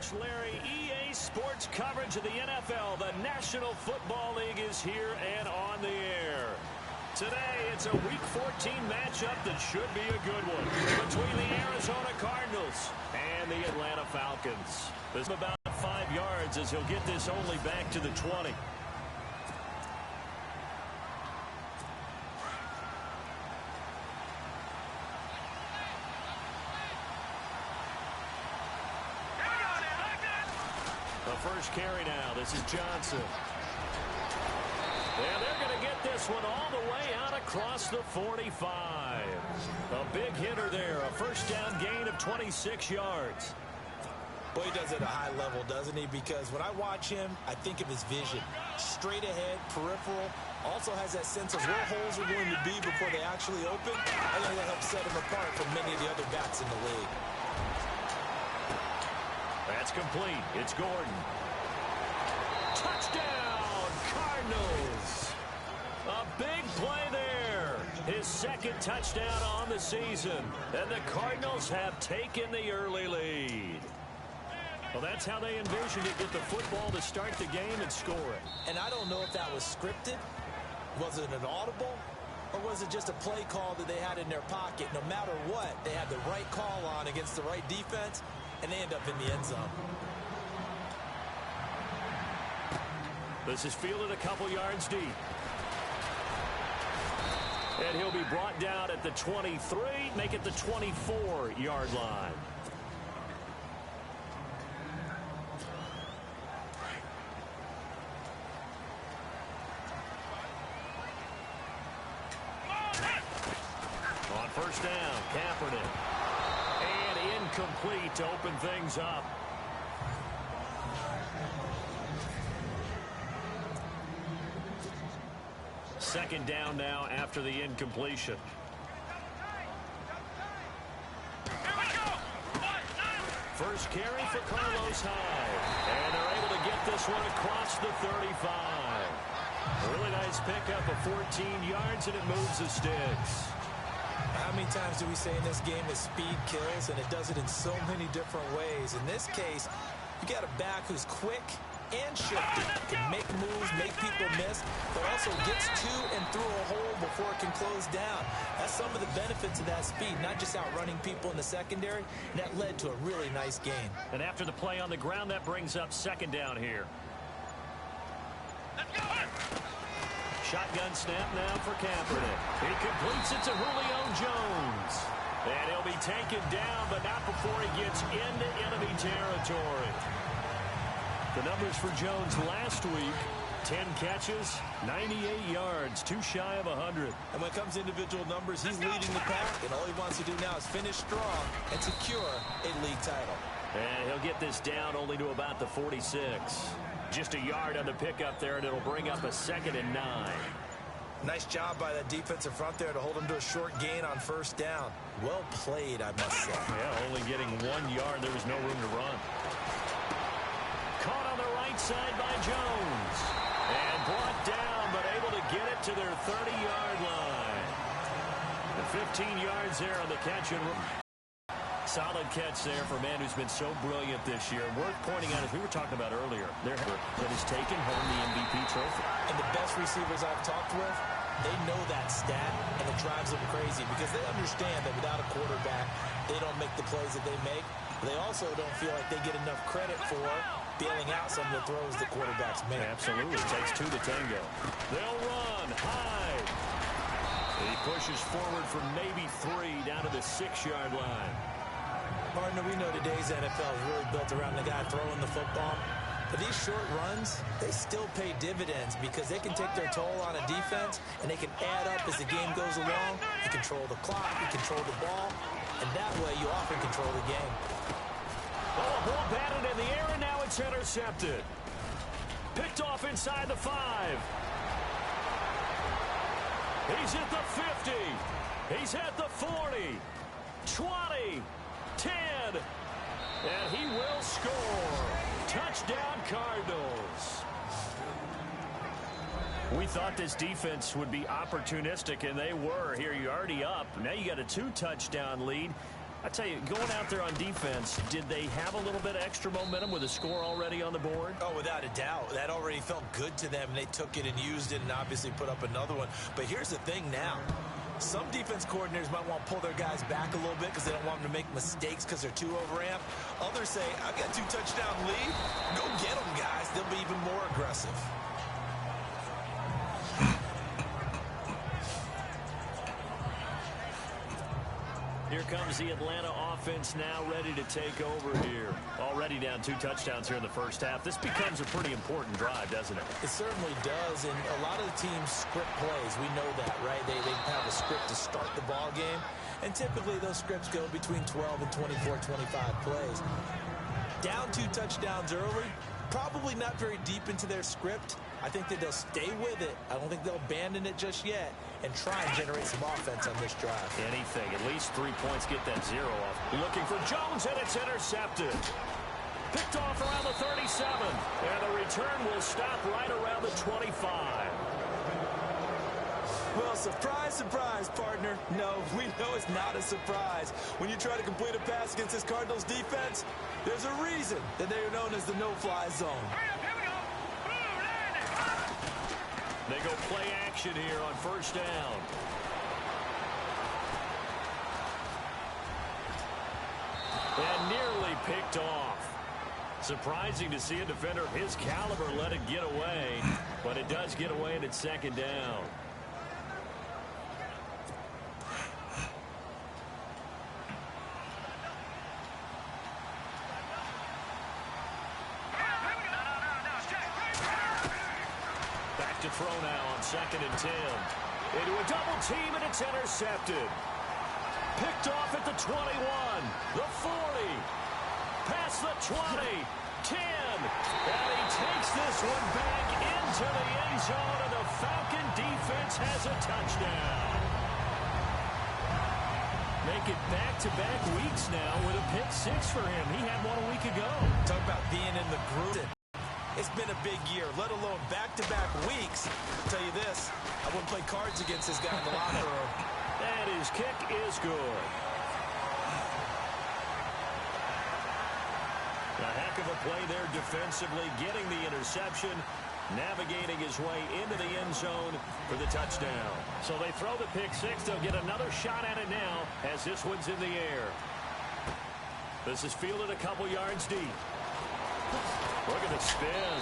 much, Larry. EA Sports coverage of the NFL. The National Football League is here and on the air. Today, it's a Week 14 matchup that should be a good one between the Arizona Cardinals and the Atlanta Falcons. This is about 5 yards as he'll get this only back to the 20. First carry now. This is Johnson. And they're going to get this one all the way out across the 45. A big hitter there. A first down gain of 26 yards. Well, he does it at a high level, doesn't he? Because when I watch him, I think of his vision. Straight ahead, peripheral. Also has that sense of where holes are going to be before they actually open. I think that helps set him apart from many of the other backs in the league. That's complete. It's Gordon. Touchdown, Cardinals. A big play there. His second touchdown on the season. And the Cardinals have taken the early lead. Well, that's how they envisioned it. Get the football to start the game and score it. And I don't know if that was scripted. Was it an audible? Or was it just a play call that they had in their pocket? No matter what, they had the right call on against the right defense. And they end up in the end zone. This is fielded a couple yards deep. And he'll be brought down at the 23, make it the 24-yard line. On first down, Kaepernick. Incomplete to open things up. Second down now after the incompletion. First carry for Carlos Hyde. And they're able to get this one across the 35. A really nice pickup of 14 yards, and it moves the sticks. How many times do we say in this game that speed kills, and it does it in so many different ways? In this case, you got a back who's quick and shifty, can make moves, make people miss, but also gets to and through a hole before it can close down. That's some of the benefits of that speed, not just outrunning people in the secondary. And that led to a really nice gain. And after the play on the ground, that brings up second down here. Let's go! Shotgun snap now for Kaepernick. He completes it to Julio Jones. And he'll be taken down, but not before he gets into enemy territory. The numbers for Jones last week, 10 catches, 98 yards, too shy of 100. And when it comes to individual numbers, he's leading the pack, and all he wants to do now is finish strong and secure a league title. And he'll get this down only to about the 46. Just a yard on the pickup there, and it'll bring up a 2nd and 9. Nice job by that defensive front there to hold him to a short gain on first down. Well played, I must say. Yeah, only getting 1 yard. There was no room to run. Caught on the right side by Jones. And brought down, but able to get it to their 30-yard line. And 15 yards there on the catch and run. Solid catch there for a man who's been so brilliant this year. Worth pointing out, as we were talking about earlier, that has taken home the MVP trophy. And the best receivers I've talked with, they know that stat, and it drives them crazy because they understand that without a quarterback, they don't make the plays that they make. They also don't feel like they get enough credit for bailing out some of the throws the quarterbacks make. Absolutely. It takes 2 to tango. They'll run high. He pushes forward for maybe 3 down to the 6-yard line. Partner, we know today's NFL is really built around the guy throwing the football. But these short runs, they still pay dividends because they can take their toll on a defense, and they can add up as the game goes along. You control the clock, you control the ball, and that way you often control the game. Oh, ball batted in the air, and now it's intercepted. Picked off inside the 5. He's at the 50. He's at the 40. 20. 10. And he will score. Touchdown, Cardinals. We thought this defense would be opportunistic, and they were. Here, you're already up. Now you got a 2-touchdown lead. I tell you, going out there on defense, did they have a little bit of extra momentum with a score already on the board? Oh, without a doubt. That already felt good to them, and they took it and used it and obviously put up another one. But here's the thing now. Some defense coordinators might want to pull their guys back a little bit because they don't want them to make mistakes because they're too overamped. Others say, I've got 2 touchdown lead. Go get them, guys. They'll be even more aggressive. Here comes the Atlanta offense now ready to take over here. Already down 2 touchdowns here in the first half. This becomes a pretty important drive, doesn't it? It certainly does, and a lot of the teams script plays. We know that, right? They have a script to start the ball game, and typically those scripts go between 12 and 24, 25 plays. Down 2 touchdowns early, probably not very deep into their script. I think that they'll stay with it. I don't think they'll abandon it just yet and try and generate some offense on this drive. Anything. At least 3 points, get that 0 off. Looking for Jones, and it's intercepted. Picked off around the 37. And the return will stop right around the 25. Well, surprise, surprise, partner. No, we know it's not a surprise. When you try to complete a pass against this Cardinals defense, there's a reason that they are known as the no-fly zone. They go play action here on first down. And nearly picked off. Surprising to see a defender of his caliber let it get away, but it does get away and it's second down. To throw now on 2nd and 10. Into a double team, and it's intercepted. Picked off at the 21, the 40, past the 20, 10, and he takes this one back into the end zone, and the Falcon defense has a touchdown. Make it back-to-back weeks now with a pick 6 for him. He had one a week ago. Talk about being in the groove. It's been a big year, let alone back-to-back weeks. I'll tell you this, I wouldn't play cards against this guy in the locker room. And his kick is good. A heck of a play there defensively, getting the interception, navigating his way into the end zone for the touchdown. So they throw the pick 6. They'll get another shot at it now as this one's in the air. This is fielded a couple yards deep. Look at the spin.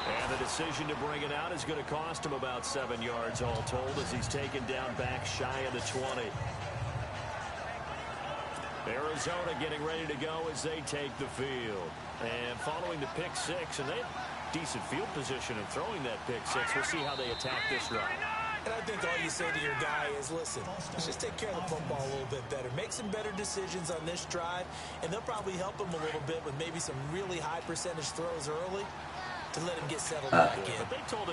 And the decision to bring it out is going to cost him about 7 yards all told as he's taken down back shy of the 20. Arizona getting ready to go as they take the field. And following the pick 6, and they have decent field position in throwing that pick 6. We'll see how they attack this drive. And I think all you say to your guy is, listen, let's just take care of the football a little bit better. Make some better decisions on this drive, and they'll probably help him a little bit with maybe some really high percentage throws early to let him get settled back in. But they told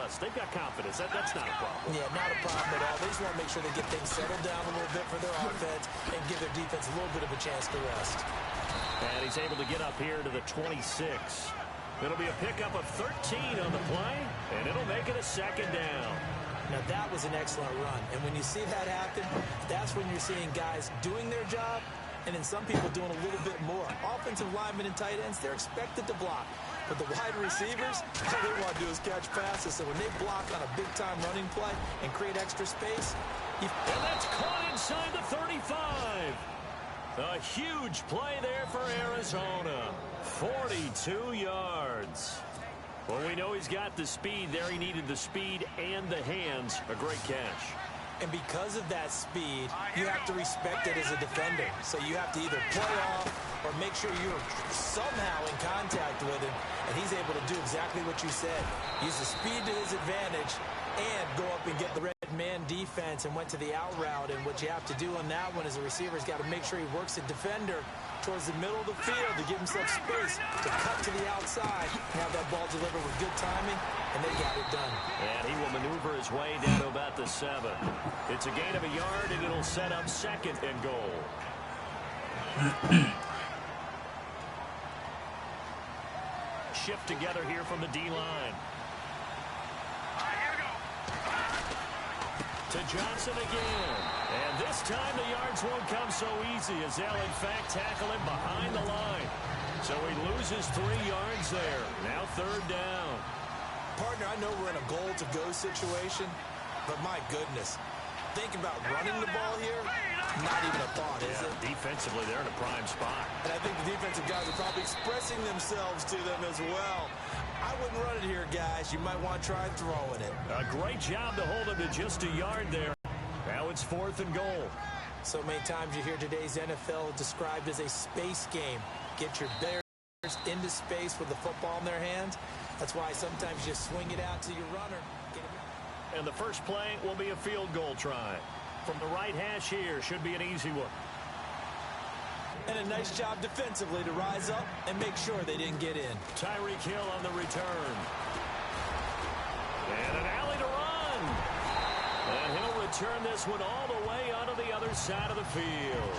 us, they've got confidence. That's not a problem. Yeah, not a problem at all. They just want to make sure they get things settled down a little bit for their offense and give their defense a little bit of a chance to rest. And he's able to get up here to the 26. It'll be a pickup of 13 on the play, and it'll make it a second down. Now, that was an excellent run. And when you see that happen, that's when you're seeing guys doing their job and then some people doing a little bit more. Offensive linemen and tight ends, they're expected to block. But the wide receivers, all they want to do is catch passes. So when they block on a big-time running play and create extra space, and that's caught inside the 35. A huge play there for Arizona. 42 yards. Well, we know he's got the speed there. He needed the speed and the hands. A great catch. And because of that speed, you have to respect it as a defender. So you have to either play off or make sure you're somehow in contact with him. And he's able to do exactly what you said. Use the speed to his advantage and go up and get the red man defense and went to the out route. And what you have to do on that one is the receiver's got to make sure he works the defender towards the middle of the field to give himself space to cut to the outside and have that ball delivered with good timing, and they got it done. And he will maneuver his way down to about the 7. It's a gain of a yard, and it'll set up 2nd and goal. Shift together here from the D-line. To Johnson again. And this time the yards won't come so easy as they'll, in fact, tackle him behind the line. So he loses 3 yards there. Now 3rd down. Partner, I know we're in a goal-to-go situation, but my goodness, thinking about running the ball here, not even a thought, is it? Defensively, they're in a prime spot. And I think the defensive guys are probably expressing themselves to them as well. I wouldn't run it here, guys. You might want to try throwing it. A great job to hold him to just a yard there. Now it's 4th and goal. So many times you hear today's NFL described as a space game. Get your players into space with the football in their hands. That's why sometimes you swing it out to your runner. And the first play will be a field goal try. From the right hash here, should be an easy one. And a nice job defensively to rise up and make sure they didn't get in. Tyreek Hill on the return. And an alley to run. And he'll return this one all the way onto the other side of the field.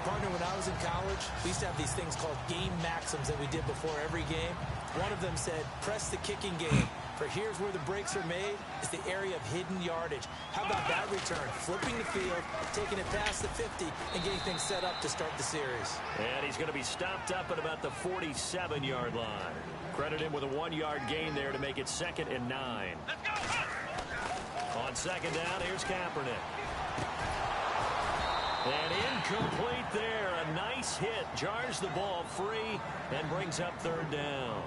Partner, when I was in college, we used to have these things called game maxims that we did before every game. One of them said, press the kicking game. For here's where the breaks are made, is the area of hidden yardage. How about that return? Flipping the field, taking it past the 50, and getting things set up to start the series. And he's going to be stopped up at about the 47-yard line. Credit him with a 1-yard gain there to make it 2nd and 9. Let's go! On 2nd down, here's Kaepernick. And incomplete there. A nice hit. Jars the ball free and brings up 3rd down.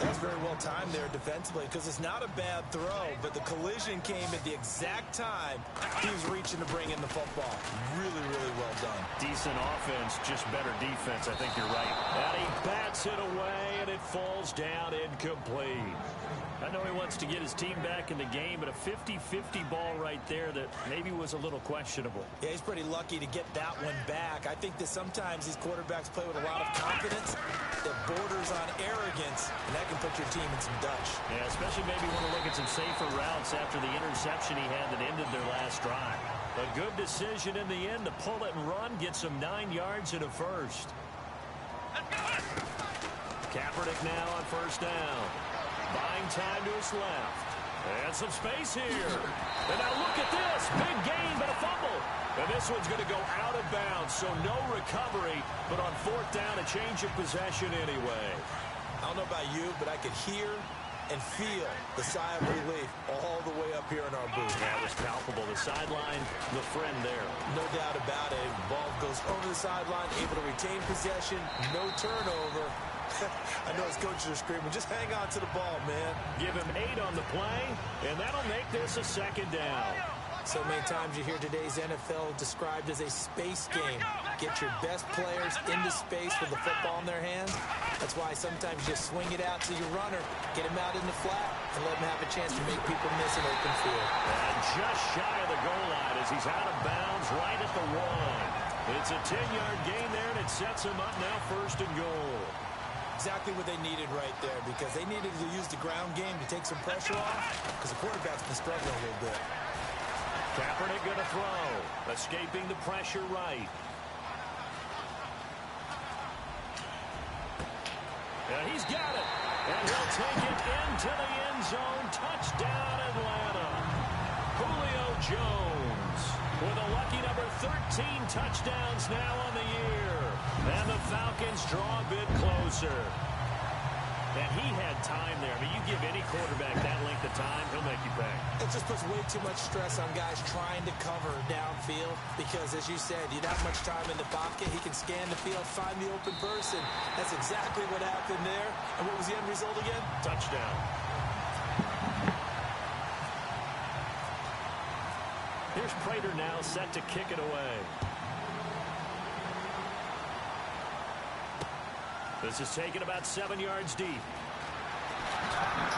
That's very well timed there defensively because it's not a bad throw, but the collision came at the exact time he was reaching to bring in the football. Really, really well done. Decent offense, just better defense. I think you're right. And he bats it away, and it falls down incomplete. I know he wants to get his team back in the game, but a 50-50 ball right there that maybe was a little questionable. Yeah, he's pretty lucky to get that one back. I think that sometimes these quarterbacks play with a lot of confidence that borders on arrogance, and that can put your team in some Dutch. Yeah, especially maybe want to look at some safer routes after the interception he had that ended their last drive. A good decision in the end to pull it and run, get some 9 yards and a first. Kaepernick now on 1st down. Buying time to his left. And some space here. And now look at this. Big gain, but a fumble. And this one's going to go out of bounds, so no recovery. But on 4th down, a change of possession anyway. I don't know about you, but I could hear and feel the sigh of relief all the way up here in our booth. That was palpable. The sideline, the friend there. No doubt about it. Ball goes over the sideline, able to retain possession, no turnover. I know his coaches are screaming, just hang on to the ball, man. Give him 8 on the play, and that'll make this a 2nd down. So many times you hear today's NFL described as a space game. Get your best players into space with the football in their hands. That's why sometimes you swing it out to your runner, get him out in the flat, and let him have a chance to make people miss an open field. And just shy of the goal line as he's out of bounds right at the 1. It's a 10-yard gain there, and it sets him up now 1st and goal. Exactly what they needed right there, because they needed to use the ground game to take some pressure off, because the quarterback's been struggling a little bit. Kaepernick going to throw, escaping the pressure right. And he's got it, and he'll take it into the end zone. Touchdown, Atlanta. Julio Jones with a lucky number 13 touchdowns now on the year. And the Falcons draw a bit closer. And he had time there. I mean, you give any quarterback that length of time, he'll make you pay. It just puts way too much stress on guys trying to cover downfield because, as you said, you don't have much time in the pocket. He can scan the field, find the open person. That's exactly what happened there. And what was the end result again? Touchdown. Here's Prater now set to kick it away. This is taken about 7 yards deep.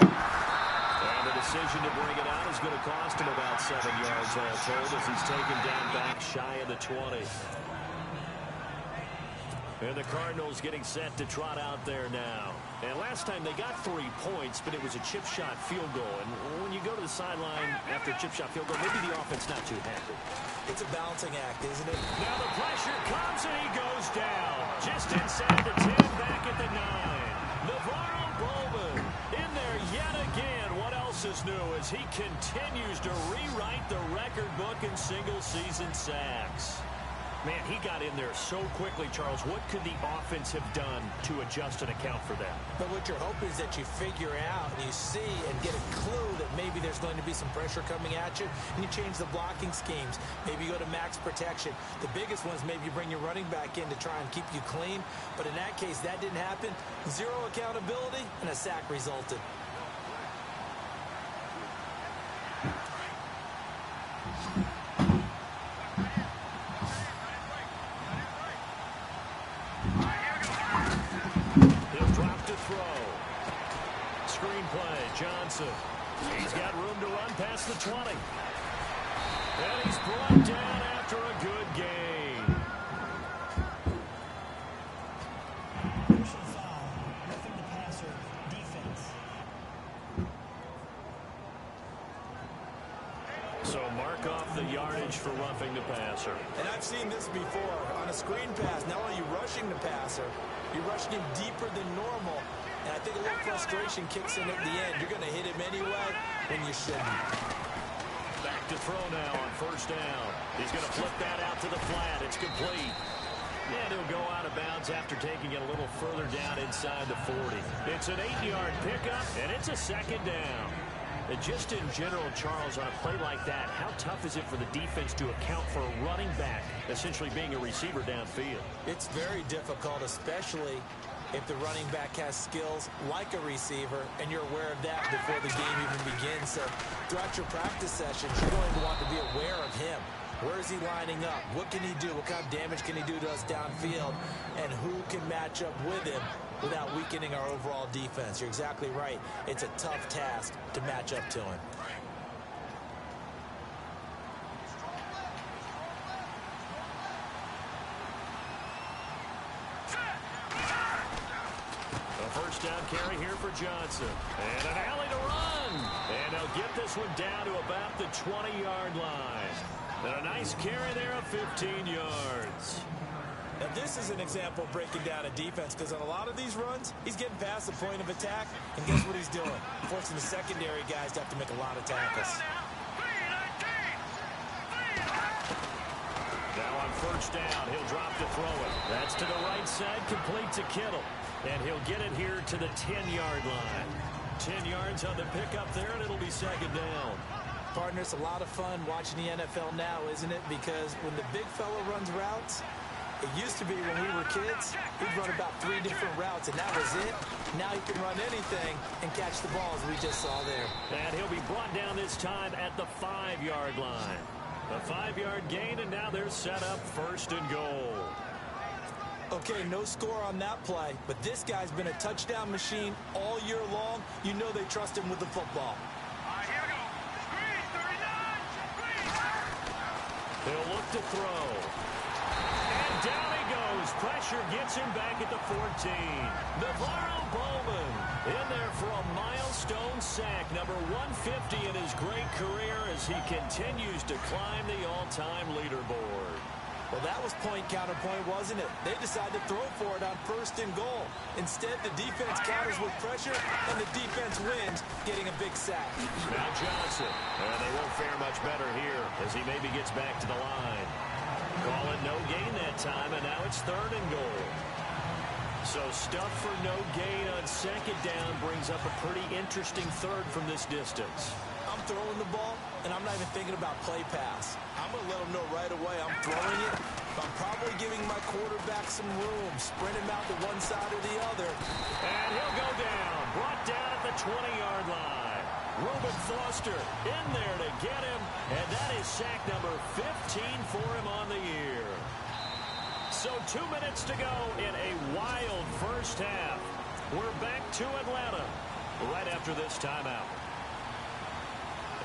And the decision to bring it out is going to cost him about 7 yards, all told, as he's taken down back shy of the 20. And the Cardinals getting set to trot out there now. And last time they got 3 points, but it was a chip shot field goal. And when you go to the sideline after a chip shot field goal, maybe the offense not too happy. It's a balancing act, isn't it? Now the pressure comes and he goes down. Just inside the 10, back at the 9. Navarro Bowman in there yet again. What else is new as as he continues to rewrite the record book in single-season sacks. Man, he got in there so quickly, Charles. What could the offense have done to adjust and account for that? But what you're hoping is that you figure out, you see, and get a clue that maybe there's going to be some pressure coming at you, and you change the blocking schemes. Maybe you go to max protection. The biggest one is maybe you bring your running back in to try and keep you clean. But in that case, that didn't happen. Zero accountability, and a sack resulted. Johnson. He's got room to run past the 20. And he's brought down after a good gain. Personal foul, roughing the passer, defense. So mark off the yardage for roughing the passer. And I've seen this before. On a screen pass, not only are you rushing the passer, you're rushing him deeper than normal. And I think a little frustration kicks in at the end. You're going to hit him anyway when you shouldn't. Back to throw now on first down. He's going to flip that out to the flat. It's complete. And he'll go out of bounds after taking it a little further down inside the 40. It's an 8-yard pickup, and it's a second down. And just in general, Charles, on a play like that, how tough is it for the defense to account for a running back essentially being a receiver downfield? It's very difficult, especially if the running back has skills like a receiver, and you're aware of that before the game even begins. So throughout your practice sessions, you're going to want to be aware of him. Where is he lining up? What can he do? What kind of damage can he do to us downfield? And who can match up with him without weakening our overall defense? You're exactly right. It's a tough task to match up to him. First down carry here for Johnson. And an alley to run. And they'll get this one down to about the 20-yard line. And a nice carry there of 15 yards. Now, this is an example of breaking down a defense, because on a lot of these runs, he's getting past the point of attack, and guess what he's doing? Forcing the secondary guys to have to make a lot of tackles. Now on first down, he'll drop to throw it. That's to the right side, complete to Kittle. And he'll get it here to the 10-yard line. 10 yards on the pickup there, and it'll be second down. Partner, it's a lot of fun watching the NFL now, isn't it? Because when the big fella runs routes, it used to be when we were kids, he'd run about 3 different routes, and that was it. Now he can run anything and catch the ball, as we just saw there. And he'll be brought down this time at the 5-yard line. A 5-yard gain, and now they're set up first and goal. Okay, no score on that play, but this guy's been a touchdown machine all year long. You know they trust him with the football. Here we go. Screen, 39. He'll look to throw. And down he goes. Pressure gets him back at the 14. Navarro Bowman in there for a milestone sack, number 150 in his great career as he continues to climb the all-time leaderboard. Well, that was point counterpoint, wasn't it? They decided to throw for it on first and goal. Instead, the defense counters with pressure, and the defense wins, getting a big sack. Now Johnson. And they won't fare much better here as he maybe gets back to the line. Call it no gain that time, and now it's third and goal. So stuff for no gain on second down brings up a pretty interesting third from this distance. I'm throwing the ball, and I'm not even thinking about play pass. I'm going to let them know right away I'm throwing it. But I'm probably giving my quarterback some room, sprint him out to one side or the other. And he'll go down, brought down at the 20-yard line. Reuben Foster in there to get him, and that is sack number 15 for him on the year. So 2 minutes to go in a wild first half. We're back to Atlanta right after this timeout.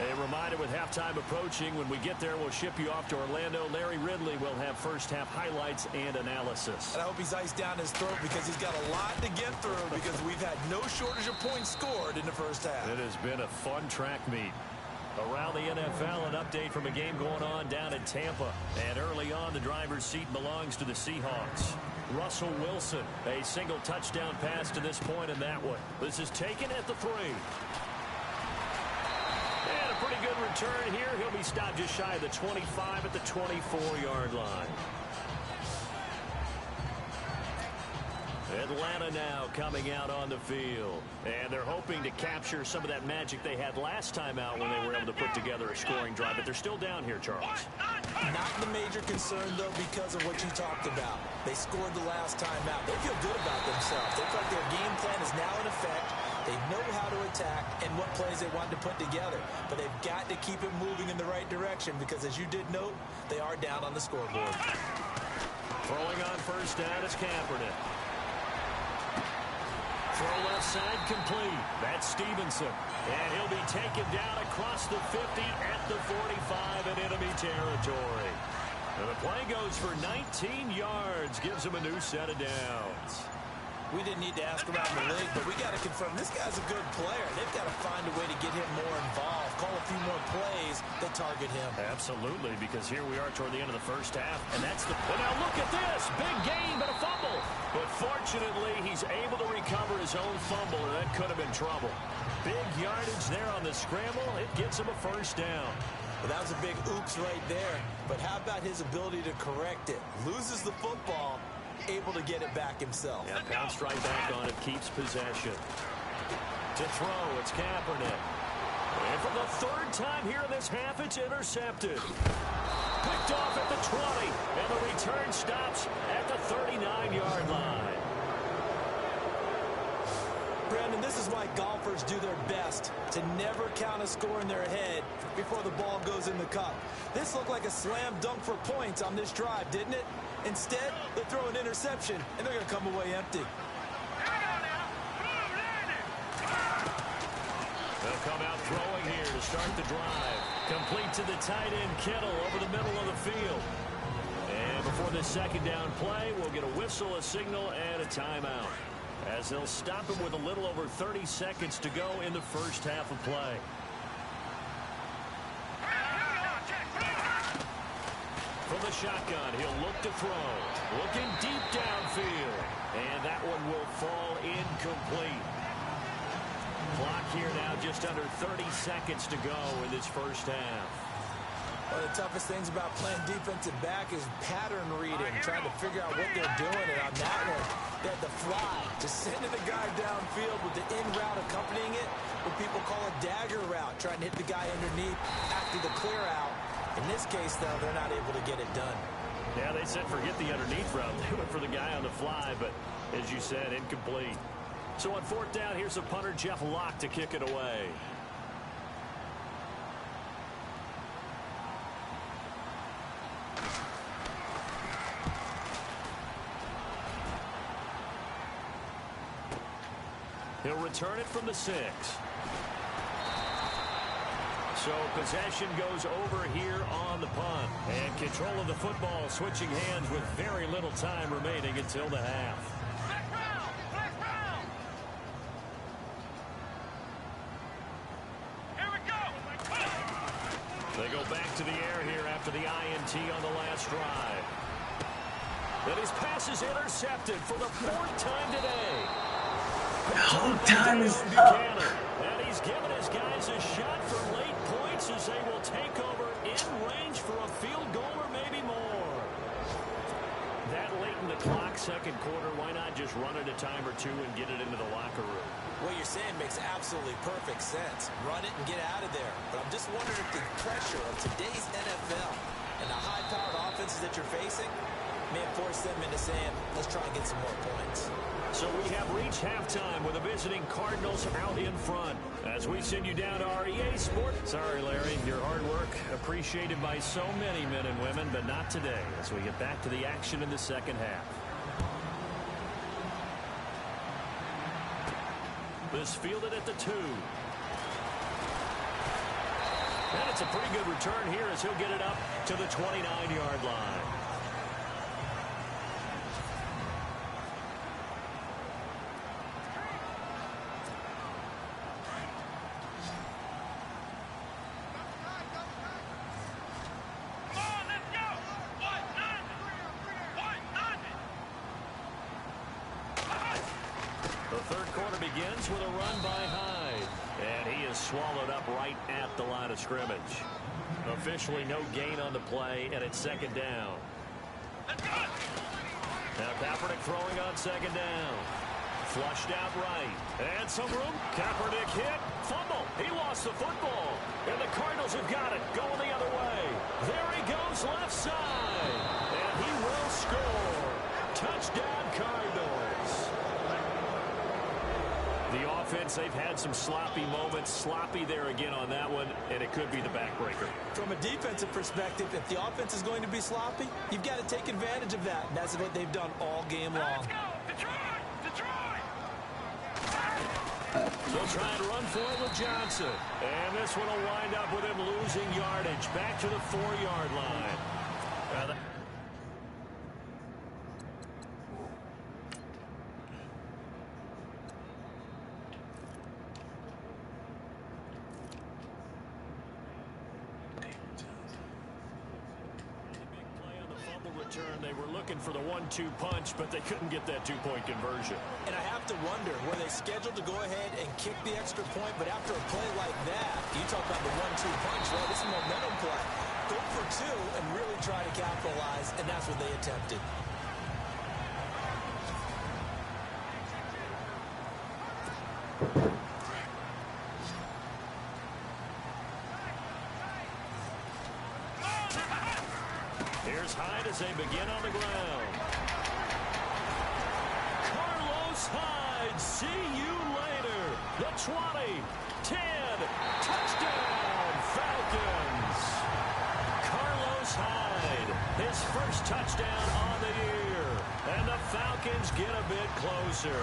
A reminder, with halftime approaching, when we get there, we'll ship you off to Orlando. Larry Ridley will have first-half highlights and analysis. And I hope he's iced down his throat, because he's got a lot to get through, because we've had no shortage of points scored in the first half. It has been a fun track meet. Around the NFL, an update from a game going on down in Tampa. And early on, the driver's seat belongs to the Seahawks. Russell Wilson, a single touchdown pass to this point in that one. This is taken at the 3. pretty good return here. He'll be stopped just shy of the 25 at the 24-yard line. Atlanta now coming out on the field. And they're hoping to capture some of that magic they had last time out when they were able to put together a scoring drive. But they're still down here, Charles. Not the major concern, though, because of what you talked about. They scored the last time out. They feel good about themselves. They feel like their game plan is now in effect. They know how to attack and what plays they want to put together. But they've got to keep it moving in the right direction because, as you did note, they are down on the scoreboard. Throwing on first down is Kaepernick. Throw left side complete. That's Stevenson. And he'll be taken down across the 50 at the 45 in enemy territory. And the play goes for 19 yards. Gives him a new set of downs. We didn't need to ask around the league, but we got to confirm this guy's a good player. They've got to find a way to get him more involved, call a few more plays that target him. Absolutely, because here we are toward the end of the first half, and that's the... But now look at this! Big gain, but a fumble. But fortunately, he's able to recover his own fumble, and that could have been trouble. Big yardage there on the scramble. It gets him a first down. Well, that was a big oops right there. But how about his ability to correct it? Loses the football, able to get it back himself. Yeah, bounced right back on it, keeps possession. To throw, it's Kaepernick. And for the third time here in this half, it's intercepted. Picked off at the 20, and the return stops at the 39-yard line. Brandon, this is why golfers do their best to never count a score in their head before the ball goes in the cup. This looked like a slam dunk for points on this drive, didn't it? Instead, they throw an interception, and they're going to come away empty. They'll come out throwing here to start the drive. Complete to the tight end, Kittle, over the middle of the field. And before this second down play, we'll get a whistle, a signal, and a timeout, as they'll stop him with a little over 30 seconds to go in the first half of play. From the shotgun, he'll look to throw. Looking deep downfield. And that one will fall incomplete. Clock here now just under 30 seconds to go in this first half. One of the toughest things about playing defensive back is pattern reading, trying to figure out what they're doing. And on that one, they had the fly, just sending the guy downfield with the in route accompanying it, what people call a dagger route, trying to hit the guy underneath after the clear out. In this case, though, they're not able to get it done. Yeah, they said forget the underneath route. They went for the guy on the fly, but as you said, incomplete. So on fourth down, here's the punter, Jeff Locke, to kick it away. He'll return it from the 6. So possession goes over here on the punt. And control of the football switching hands with very little time remaining until the half. Here we go. They go back to the air here after the INT on the last drive. Then his pass is intercepted for the 4th time today. Whole time is up. And he's given his guys a shot for late points as they will take over in range for a field goal or maybe more. That late in the clock, second quarter, why not just run it a time or two and get it into the locker room? What you're saying makes absolutely perfect sense. Run it and get out of there. But I'm just wondering if the pressure of today's NFL and the high-powered offenses that you're facing may have forced them into saying, let's try and get some more points. So we have reached halftime with the visiting Cardinals out in front. As we send you down to our EA Sports. Sorry, Larry, your hard work appreciated by so many men and women, but not today as we get back to the action in the second half. This fielded at the 2. And it's a pretty good return here as he'll get it up to the 29-yard line. The third quarter begins with a run by Hyde. And he is swallowed up right at the line of scrimmage. Officially no gain on the play, and it's second down. Now Kaepernick throwing on second down. Flushed out right. And some room. Kaepernick hit. Fumble. He lost the football. And the Cardinals have got it. Going the other way. There he goes left side. And he will score. Touchdown Cardinals. The offense, they've had some sloppy moments. Sloppy there again on that one, and it could be the backbreaker. From a defensive perspective, if the offense is going to be sloppy, you've got to take advantage of that. And that's what they've done all game long. Let's go! Detroit! Detroit! They'll try and run for it with Johnson. And this one will wind up with him losing yardage. Back to the 4-yard line. Return. They were looking for the 1-2 punch, but they couldn't get that 2-point conversion. And I have to wonder, were they scheduled to go ahead and kick the extra point, but after a play like that, you talk about the 1-2 punch, right? It's a momentum play. Go for 2 and really try to capitalize, and that's what they attempted. Here's Hyde as they begin on the ground. Carlos Hyde, see you later. The 20, 10, touchdown, Falcons. Carlos Hyde, his first touchdown on the year. And the Falcons get a bit closer.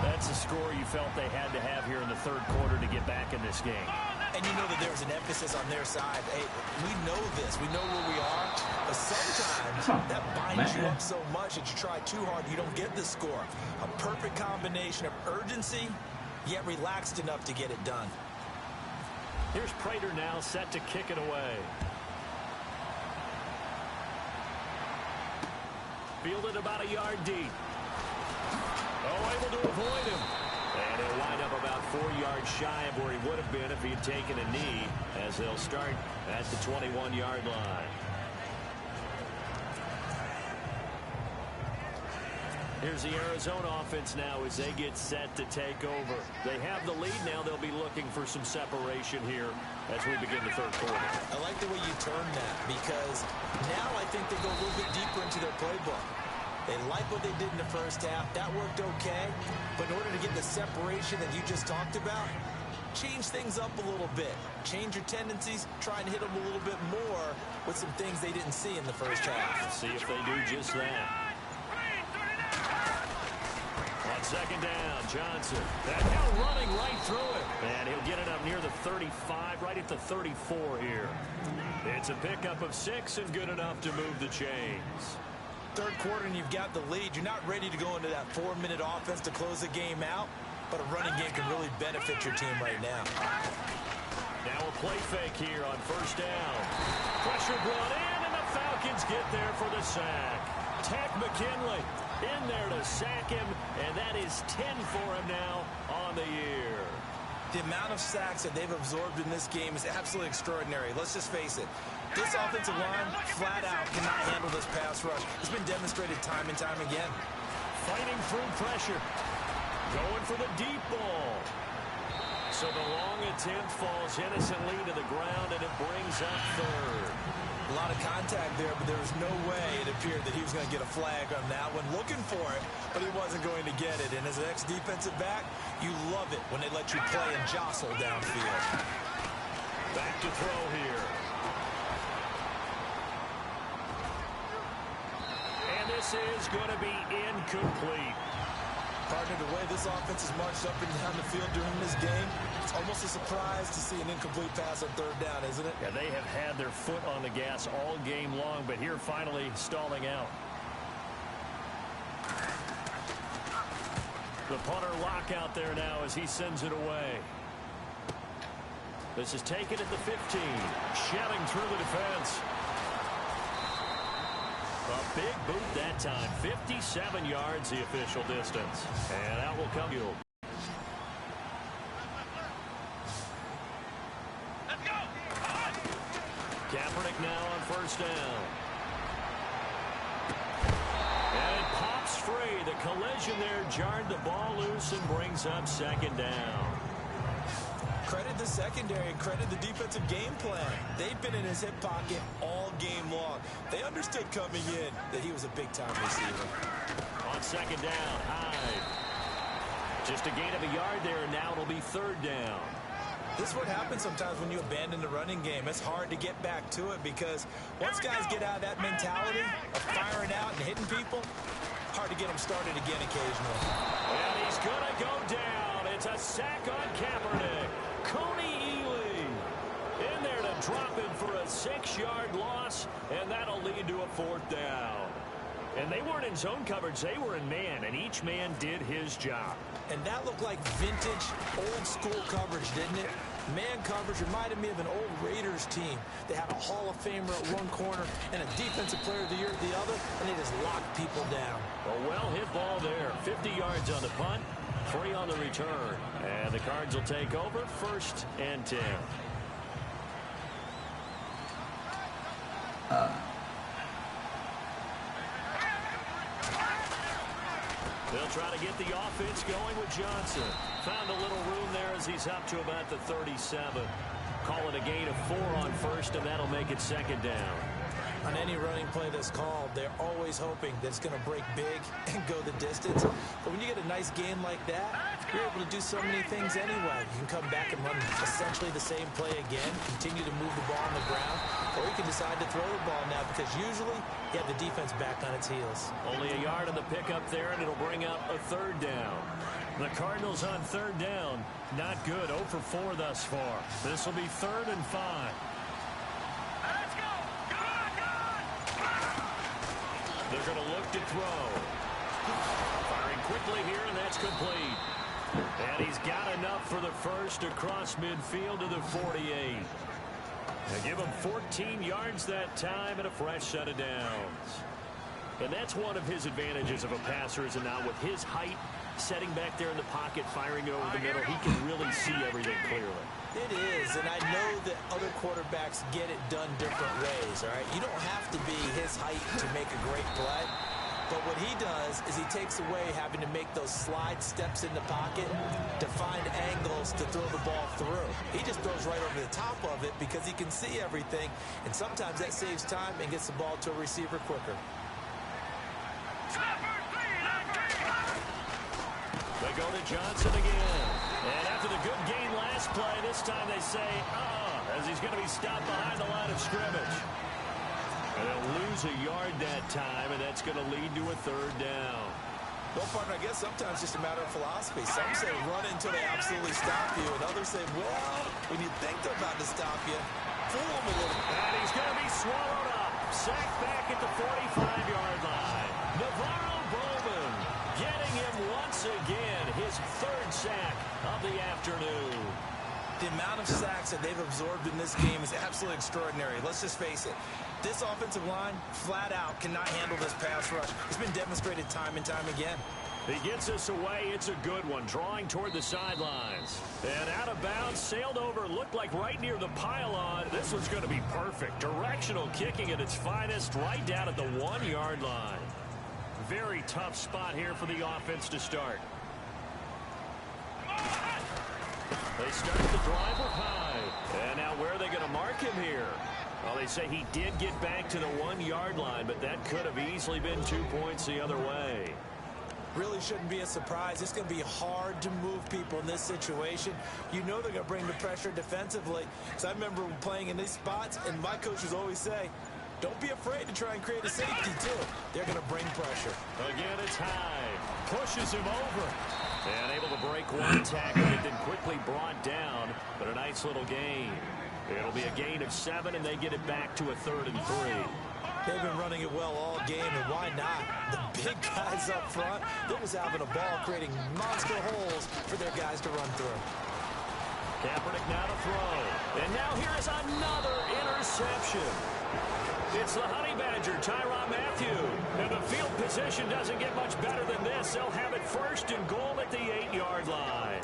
That's a score you felt they had to have here in the third quarter to get back in this game. And you know that there was an emphasis on their side. Hey, we know this. We know where we are. But sometimes that binds you up so much that you try too hard, you don't get the score. A perfect combination of urgency, yet relaxed enough to get it done. Here's Prater now set to kick it away. Fielded about a yard deep. Oh, able to avoid him. And he'll wind up about 4 yards shy of where he would have been if he had taken a knee, as they'll start at the 21-yard line. Here's the Arizona offense now as they get set to take over. They have the lead now. They'll be looking for some separation here as we begin the third quarter. I like the way you turn that, because now I think they go a little bit deeper into their playbook. They like what they did in the first half. That worked okay. But in order to get the separation that you just talked about, change things up a little bit. Change your tendencies. Try and hit them a little bit more with some things they didn't see in the first half. See if they do just that. On second down, Johnson. And now running right through it. And he'll get it up near the 35, right at the 34 here. It's a pickup of 6 and good enough to move the chains. Third quarter and you've got the lead. You're not ready to go into that 4-minute offense to close the game out, but a running game can really benefit your team right now. Now a play fake here on first down. Pressure brought in, and the Falcons get there for the sack. Tack McKinley in there to sack him, and that is 10 for him now on the year. The amount of sacks that they've absorbed in this game is absolutely extraordinary. Let's just face it. This offensive line, flat out, cannot handle this pass rush. It's been demonstrated time and time again. Fighting through pressure. Going for the deep ball. So the long attempt falls innocently to the ground, and it brings up third. A lot of contact there, but there was no way it appeared that he was going to get a flag on that one. Looking for it, but he wasn't going to get it. And as an ex-defensive back, you love it when they let you play and jostle downfield. Back to throw here. And this is going to be incomplete. Partner, the way this offense has marched up and down the field during this game, it's almost a surprise to see an incomplete pass on third down, isn't it? Yeah, they have had their foot on the gas all game long, but here finally stalling out. The punter lock out there now as he sends it away. This is taken at the 15, shedding through the defense. A big boot that time. 57 yards the official distance. And that will come you. Let's go. Kaepernick now on first down. And it pops free. The collision there jarred the ball loose and brings up second down. Credit the secondary, credit the defensive game plan. They've been in his hip pocket all game long. They understood coming in that he was a big-time receiver. On second down, Hyde. Just a gain of a yard there, and now it'll be third down. This is what happens sometimes when you abandon the running game. It's hard to get back to it because once guys get out of that mentality of firing out and hitting people, hard to get them started again occasionally. And he's going to go down. It's a sack on Kaepernick. Coney Ely in there to drop him for a 6-yard loss, and that'll lead to a fourth down. And they weren't in zone coverage. They were in man, and each man did his job. And that looked like vintage, old-school coverage, didn't it? Man coverage reminded me of an old Raiders team. They had a Hall of Famer at one corner and a Defensive Player of the Year at the other, and they just locked people down. A well-hit ball there. 50 yards on the punt, 3 on the return. And the Cards will take over, 1st and 10. They'll try to get the offense going with Johnson. Found a little room there as he's up to about the 37. Call it a gain of 4 on first, and that'll make it second down. On any running play that's called, they're always hoping that it's going to break big and go the distance. But when you get a nice game like that, you're able to do so many things anyway. You can come back and run essentially the same play again, continue to move the ball on the ground, or you can decide to throw the ball now because usually you have the defense back on its heels. Only a yard on the pickup there, and it'll bring up a third down. The Cardinals on third down, not good. 0 for 4 thus far. This will be 3rd and 5. Let's go. They're going to look to throw. Firing quickly here, and that's complete. And he's got enough for the first across midfield to the 48. And give him 14 yards that time and a fresh set of downs. And that's one of his advantages of a passer, is now with his height, setting back there in the pocket, firing it over the middle, he can really see everything clearly. It is, and I know that other quarterbacks get it done different ways, all right? You don't have to be his height to make a great play, but what he does is he takes away having to make those slide steps in the pocket to find angles to throw the ball through. He just throws right over the top of it because he can see everything, and sometimes that saves time and gets the ball to a receiver quicker. They go to Johnson again. And after the good gain last play, this time they say, as he's going to be stopped behind the line of scrimmage. And they'll lose a yard that time, and that's going to lead to a third down. Well, partner, I guess sometimes it's just a matter of philosophy. Some say run until they absolutely stop you, and others say, well, when you think they're about to stop you, fool them a little. And he's going to be swallowed up. Sacked back at the 45-yard line. Navarro Bowman getting him once again, his 3rd sack of the afternoon. The amount of sacks that they've absorbed in this game is absolutely extraordinary. Let's just face it. This offensive line, flat out, cannot handle this pass rush. It's been demonstrated time and time again. He gets us away. It's a good one, drawing toward the sidelines. And out of bounds, sailed over, looked like right near the pylon. This one's going to be perfect. Directional kicking at its finest, right down at the 1-yard line. Very tough spot here for the offense to start. They start the drive with Hyde. And now where are they going to mark him here? Well, they say he did get back to the 1-yard line, but that could have easily been 2 points the other way. Really shouldn't be a surprise. It's going to be hard to move people in this situation. You know they're going to bring the pressure defensively. Because I remember playing in these spots, and my coaches always say, don't be afraid to try and create a safety, too. They're going to bring pressure. Again, it's Hyde. Pushes him over. And able to break one tackle, and then quickly brought down. But a nice little gain. It'll be a gain of 7, and they get it back to a 3rd and 3. They've been running it well all game, and why not? The big guys up front, they're just having a ball, creating monster holes for their guys to run through. Kaepernick now to throw. And now here is another interception. It's the Honey Badger, Tyrann Mathieu. And the field position doesn't get much better than this. They'll have it first and goal at the 8-yard line.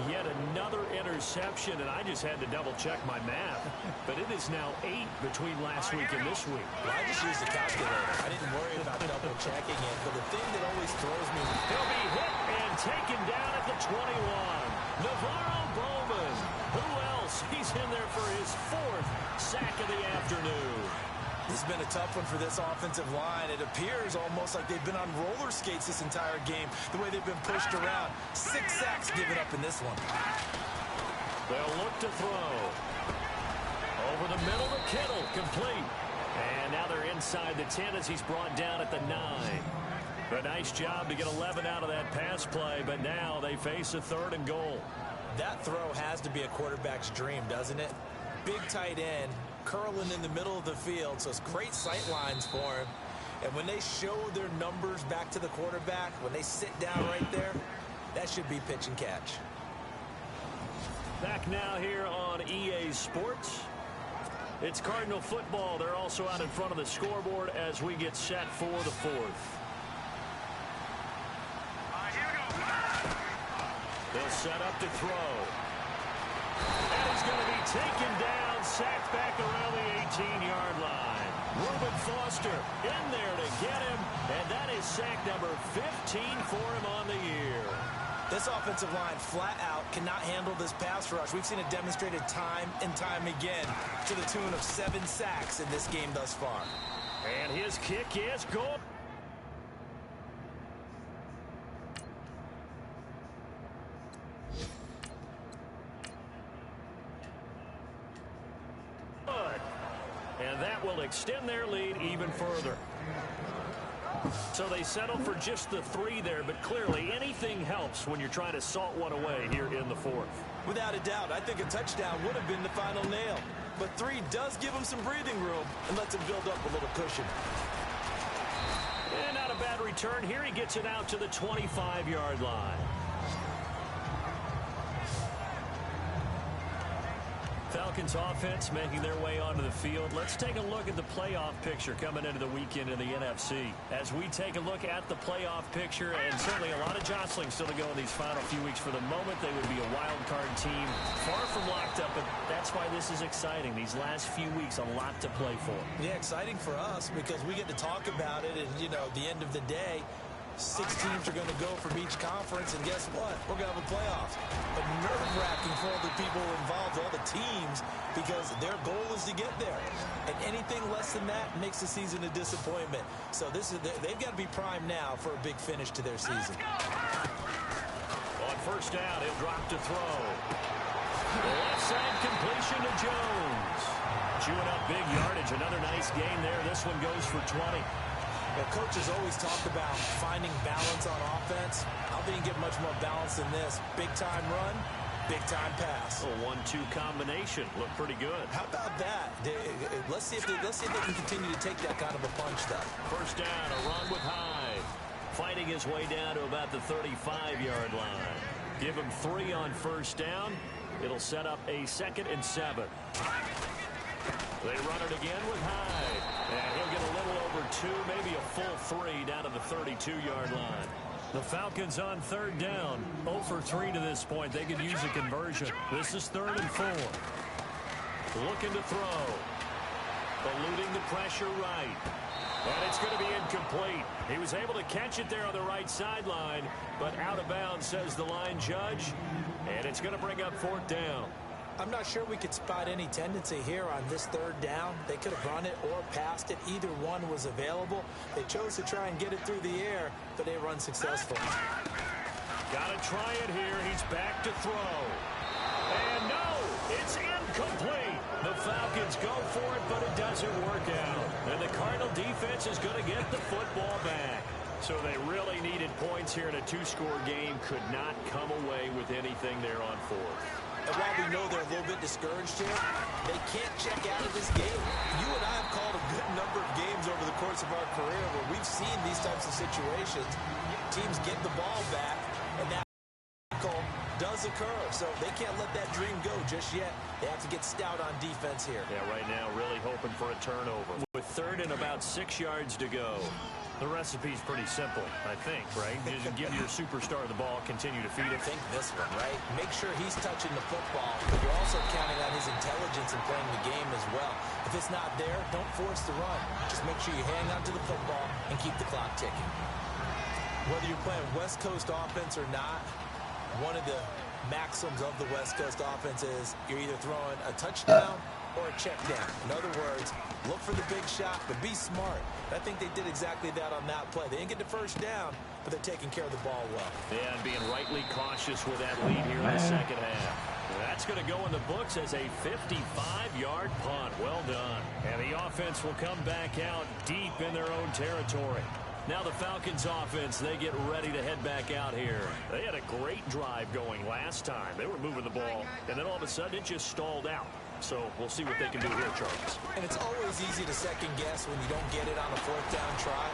Yet another interception, and I just had to double-check my math. But it is now 8 between last week and this week. Well, I just used the calculator. I didn't worry about double-checking it. But the thing that always throws me... He'll be hit and taken down at the 21. Navarro Bowman. Who else? He's in there for his 4th sack of the afternoon. This has been a tough one for this offensive line. It appears almost like they've been on roller skates this entire game, the way they've been pushed around. 6 sacks given up in this one. They'll look to throw. Over the middle to Kittle, complete. And now they're inside the 10 as he's brought down at the 9. A nice job to get 11 out of that pass play, but now they face a 3rd and goal. That throw has to be a quarterback's dream, doesn't it? Big tight end, curling in the middle of the field, so it's great sight lines for him. And when they show their numbers back to the quarterback, when they sit down right there, that should be pitch and catch. Back now here on EA Sports. It's Cardinal football. They're also out in front of the scoreboard as we get set for the 4th. They'll set up to throw. And he's going to be taken down, sacked back around the 18-yard line. Reuben Foster in there to get him, and that is sack number 15 for him on the year. This offensive line flat out cannot handle this pass rush. We've seen it demonstrated time and time again to the tune of 7 sacks in this game thus far. And his kick is good. And that will extend their lead even further. So they settle for just the 3 there, but clearly anything helps when you're trying to salt one away here in the 4th. Without a doubt, I think a touchdown would have been the final nail. But 3 does give them some breathing room and lets them build up a little cushion. And not a bad return here. He gets it out to the 25-yard line. Falcons offense making their way onto the field. Let's take a look at the playoff picture coming into the weekend in the NFC. As we take a look at the playoff picture, and certainly a lot of jostling still to go in these final few weeks. For the moment, they would be a wild card team, far from locked up, but that's why this is exciting. These last few weeks, a lot to play for. Yeah, exciting for us because we get to talk about it, and, you know, at the end of the day, 6 teams are going to go from each conference, and guess what? We're going to have a playoff. But nerve-wracking for all the people involved, all the teams, because their goal is to get there. And anything less than that makes the season a disappointment. So they've got to be primed now for a big finish to their season. On first down, he'll drop to throw. The left side completion to Jones. Chewing up big yardage. Another nice gain there. This one goes for 20. Well, coaches always talk about finding balance on offense. I don't think you get much more balance than this. Big-time run, big-time pass. A 1-2 combination. Looked pretty good. How about that? Let's see if they can continue to take that kind of a punch, though. First down, a run with Hyde. Fighting his way down to about the 35-yard line. Give him 3 on first down. It'll set up a 2nd and 7. They run it again with Hyde. And he'll get a little over 2, maybe a full 3 down to the 32-yard line. The Falcons on third down. 0 for 3 to this point. They could use a conversion. This is 3rd and 4. Looking to throw. Eluding the pressure right. And it's going to be incomplete. He was able to catch it there on the right sideline, but out of bounds, says the line judge. And it's going to bring up 4th down. I'm not sure we could spot any tendency here on this 3rd down. They could have run it or passed it. Either one was available. They chose to try and get it through the air, but they run successful. Got to try it here. He's back to throw. And no, it's incomplete. The Falcons go for it, but it doesn't work out. And the Cardinal defense is going to get the football back. So they really needed points here in a 2-score game. Could not come away with anything there on 4th. And while we know they're a little bit discouraged here, they can't check out of this game. You and I have called a good number of games over the course of our career where we've seen these types of situations. Teams get the ball back, and that does occur, so they can't let that dream go just yet. They have to get stout on defense here. Yeah, right now really hoping for a turnover. With 3rd and about 6 yards to go. The recipe's pretty simple, I think, right? You just give your superstar the ball, continue to feed it. Think this one, right? Make sure he's touching the football, but you're also counting on his intelligence in playing the game as well. If it's not there, don't force the run. Just make sure you hang on to the football and keep the clock ticking. Whether you're playing West Coast offense or not, one of the maxims of the West Coast offense is you're either throwing a touchdown or a check down. In other words, look for the big shot, but be smart. I think they did exactly that on that play. They didn't get the first down, but they're taking care of the ball well. Yeah, and being rightly cautious with that lead here in the second half. That's going to go in the books as a 55-yard punt. Well done. And the offense will come back out deep in their own territory. Now the Falcons offense, they get ready to head back out here. They had a great drive going last time. They were moving the ball, and then all of a sudden it just stalled out. So we'll see what they can do here, Charles. And it's always easy to second guess when you don't get it on a 4th down try.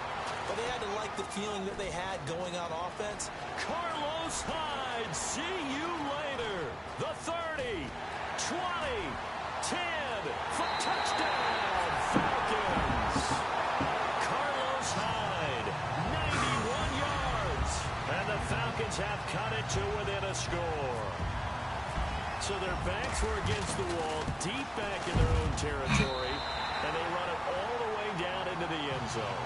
But they had to like the feeling that they had going on offense. Carlos Hyde, see you later. The 30, 20, 10, for touchdown, Falcons. Carlos Hyde, 91 yards. And the Falcons have cut it to within a score. So their backs were against the wall, deep back in their own territory, and they run it all the way down into the end zone.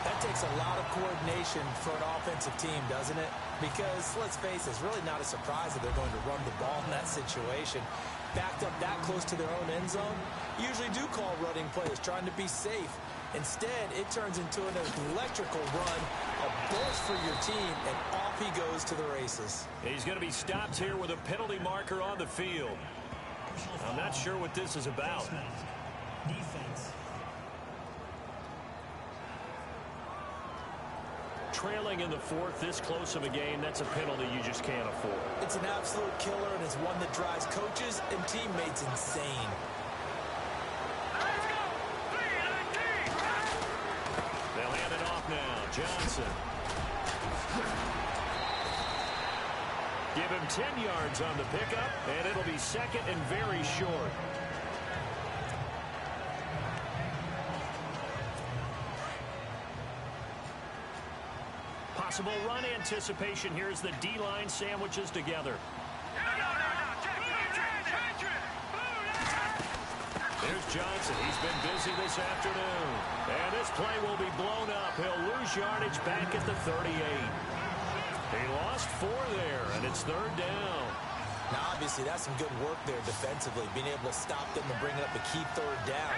That takes a lot of coordination for an offensive team, doesn't it? Because, let's face it, it's really not a surprise that they're going to run the ball in that situation. Backed up that close to their own end zone, usually do call running plays, trying to be safe. Instead, it turns into an electrical run, a burst for your team, and off he goes to the races. He's going to be stopped here with a penalty marker on the field. I'm not sure what this is about. Defense. Trailing in the 4th, this close of a game, that's a penalty you just can't afford. It's an absolute killer, and it's one that drives coaches and teammates insane. They'll hand it off now. Johnson. Give him 10 yards on the pickup, and it'll be 2nd and very short. Possible run anticipation here as the D-line sandwiches together. There's Johnson. He's been busy this afternoon. And this play will be blown up. He'll lose yardage back at the 38. He lost 4 there, and it's 3rd down. Now, obviously, that's some good work there defensively, being able to stop them and bring up a key 3rd down.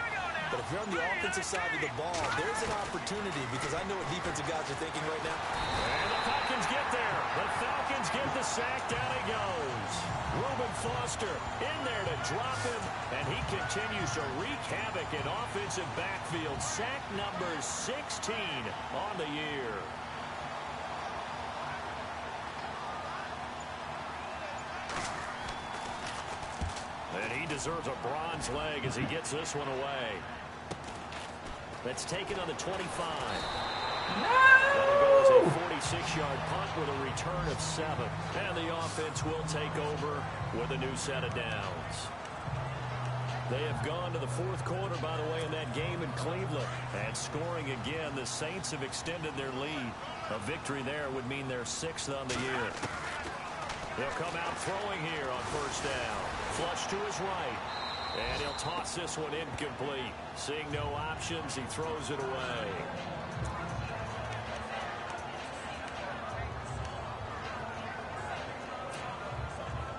But if you're on the offensive side of the ball, there's an opportunity, because I know what defensive guys are thinking right now. And the Falcons get there. The Falcons get the sack. Down he goes. Reuben Foster in there to drop him, and he continues to wreak havoc in offensive backfield. Sack number 16 on the year. And he deserves a bronze leg as he gets this one away. That's taken on the 25. That'll go as a 46-yard punt with a return of 7. And the offense will take over with a new set of downs. They have gone to the 4th quarter, by the way, in that game in Cleveland. And scoring again, the Saints have extended their lead. A victory there would mean their 6th on the year. They'll come out throwing here on 1st down. Flush to his right. And he'll toss this one incomplete. Seeing no options, he throws it away.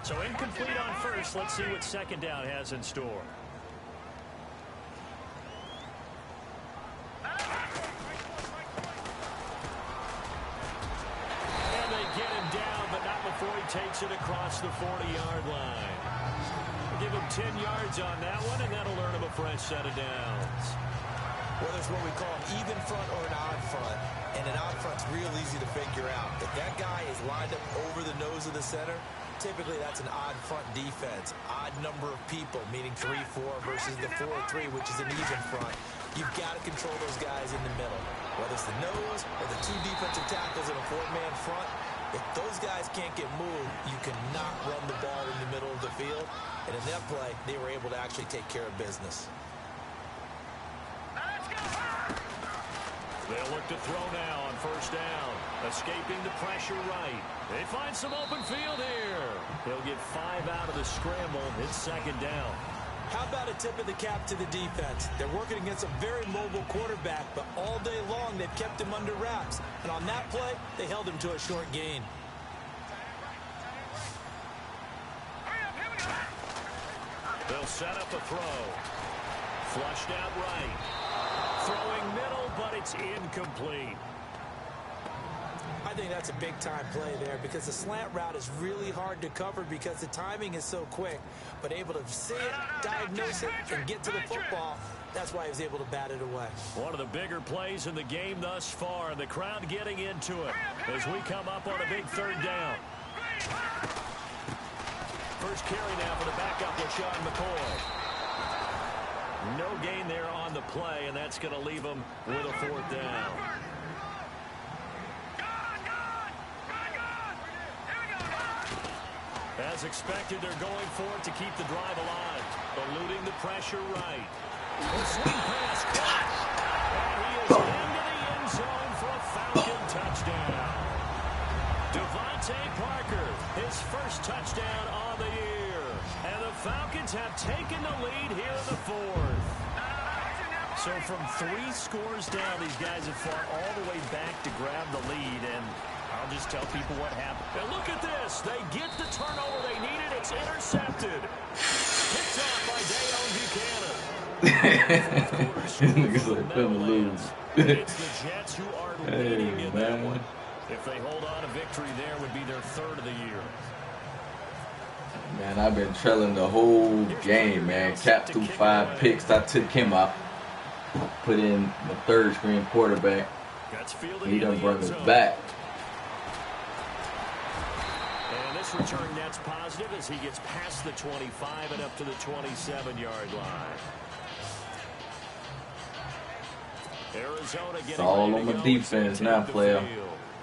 So incomplete on 1st. Let's see what 2nd down has in store. And they get him down, but not before he takes it across the 40-yard line. Give him 10 yards on that one, and that'll earn him a fresh set of downs. Whether it's what we call an even front or an odd front, and an odd front's real easy to figure out. If that guy is lined up over the nose of the center, typically that's an odd front defense. Odd number of people, meaning 3-4 versus the 4-3, which is an even front. You've got to control those guys in the middle. Whether it's the nose or the 2 defensive tackles in a 4-man front, If those guys can't get moved, you cannot run the ball in the middle of the field. And in that play, they were able to actually take care of business. They'll look to throw now on first down. Escaping the pressure right. They find some open field here. He'll get 5 out of the scramble. It's second down. How about a tip of the cap to the defense? They're working against a very mobile quarterback, but all day long they've kept him under wraps. And on that play, they held him to a short gain. They'll set up a throw. Flushed out right. Throwing middle, but it's incomplete. I think that's a big-time play there because the slant route is really hard to cover because the timing is so quick. But able to see it, diagnose it, and get to the football, that's why he was able to bat it away. One of the bigger plays in the game thus far, and the crowd getting into it as we come up on a big third down. First carry now for the backup with Sean McCoy. No gain there on the play, and that's going to leave him with a fourth down. As expected, they're going for it to keep the drive alive. Eluding the pressure right. A swing pass caught. And he is into the end zone for a Falcon touchdown. Devontae Parker, his first touchdown on the year. And the Falcons have taken the lead here in the fourth. So from 3 scores down, these guys have fought all the way back to grab the lead. And I'll just tell people what happened. And look at this. They get the turnover they needed. It's intercepted. Picked off by Dayon Buchanan. It's the Jets who are leading in that one. If they hold on, a victory there would be their 3rd of the year. Man, I've been trailing the whole game, man. Cap through 5 picks. I took him out. Put in the 3rd string quarterback. He done brought us back. And this return net's positive as he gets past the 25 and up to the 27-yard line. Arizona getting it's all on the defense now, player.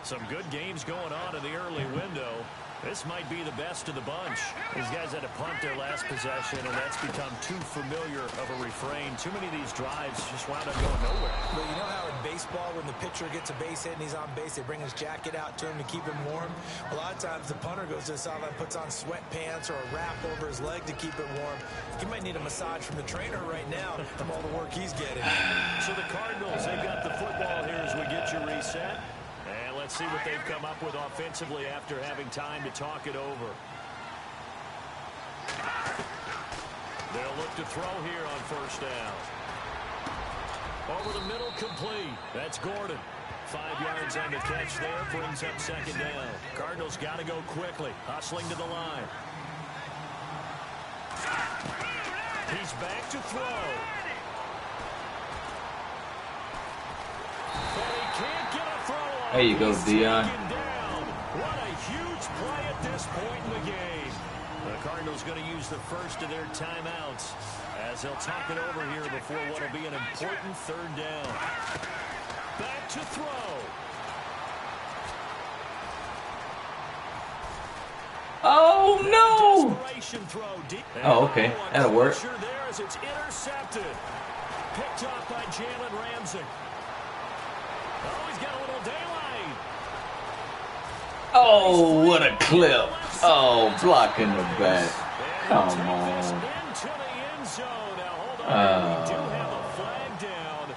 Some good games going on in the early window. This might be the best of the bunch. These guys had to punt their last possession, and that's become too familiar of a refrain. Too many of these drives just wound up going nowhere. Well, you know how in baseball, when the pitcher gets a base hit and he's on base, they bring his jacket out to him to keep him warm? A lot of times the punter goes to the sideline, puts on sweatpants or a wrap over his leg to keep it warm. He might need a massage from the trainer right now from all the work he's getting. So the Cardinals, they've got the football here as we get you reset. And let's see what they've come up with offensively after having time to talk it over. They'll look to throw here on first down. Over the middle, complete. That's Gordon. 5 yards on the catch there, brings up second down. Cardinals got to go quickly, hustling to the line. He's back to throw. But he can't get a throw on. There you go, Dion. What a huge play at this point in the game. The Cardinals going to use the first of their timeouts as they'll talk it over here before what will be an important third down. Back to throw. Oh, no. Oh, okay. That'll work. There as it's intercepted. Picked off by Jalen Ramsey. Oh, he's got a little daylight. Oh, what a clip. Oh, blocking the back. Come on. Into the end zone. Now, hold on. We do have a flag down.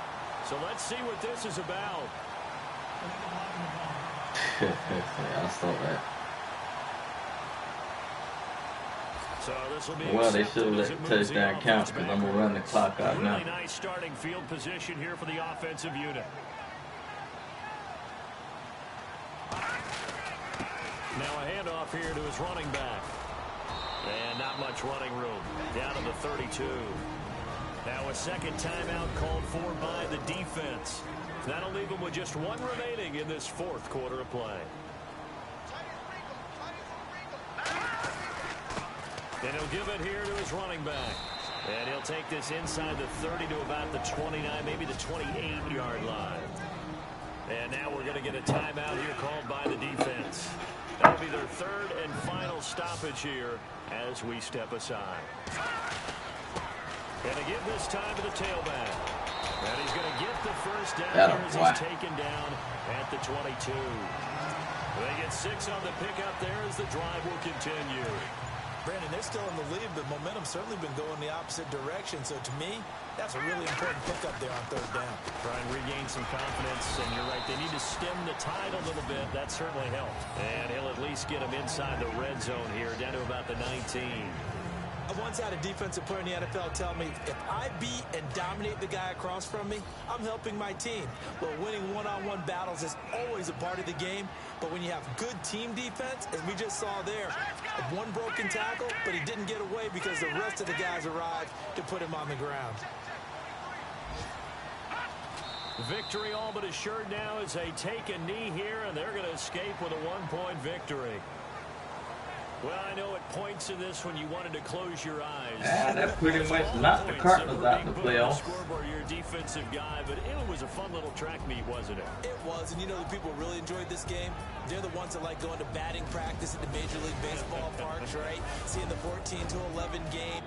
So let's see what this is about. I saw that. So this will be well, they should have let the touchdown count because I'm going to run the clock out now. Really nice starting field position here for the offensive unit. Now a handoff here to his running back. And not much running room. Down to the 32. Now a second timeout called for by the defense. That'll leave him with just 1 remaining in this 4th quarter of play. And he'll give it here to his running back. And he'll take this inside the 30 to about the 29, maybe the 28-yard line. And now we're going to get a timeout here called by the defense. That'll be their third and final stoppage here as we step aside. And to give this time to the tailback. And he's going to get the first down here as he's taken down at the 22. They get 6 on the pickup there as the drive will continue. Brandon, they're still in the lead, but momentum's certainly been going the opposite direction. So to me, that's a really important pickup there on third down. Try and regain some confidence, and you're right, they need to stem the tide a little bit. That certainly helped. And he'll at least get him inside the red zone here, down to about the 19. I once had a defensive player in the NFL tell me, if I beat and dominate the guy across from me, I'm helping my team. Well, winning one-on-one battles is always a part of the game, but when you have good team defense, as we just saw there, one broken tackle, but he didn't get away because the rest of the guys arrived to put him on the ground. Victory all but assured now as they take a knee here, and they're going to escape with a 1-point victory. Well, I know at points in this when you wanted to close your eyes. That pretty much knocked the Cardinals out the playoffs. Scoreboard, your defensive guy, but it was a fun little track meet, wasn't it? It was, and you know the people really enjoyed this game? They're the ones that like going to batting practice at the Major League Baseball parks, right? Seeing the 14-11 game.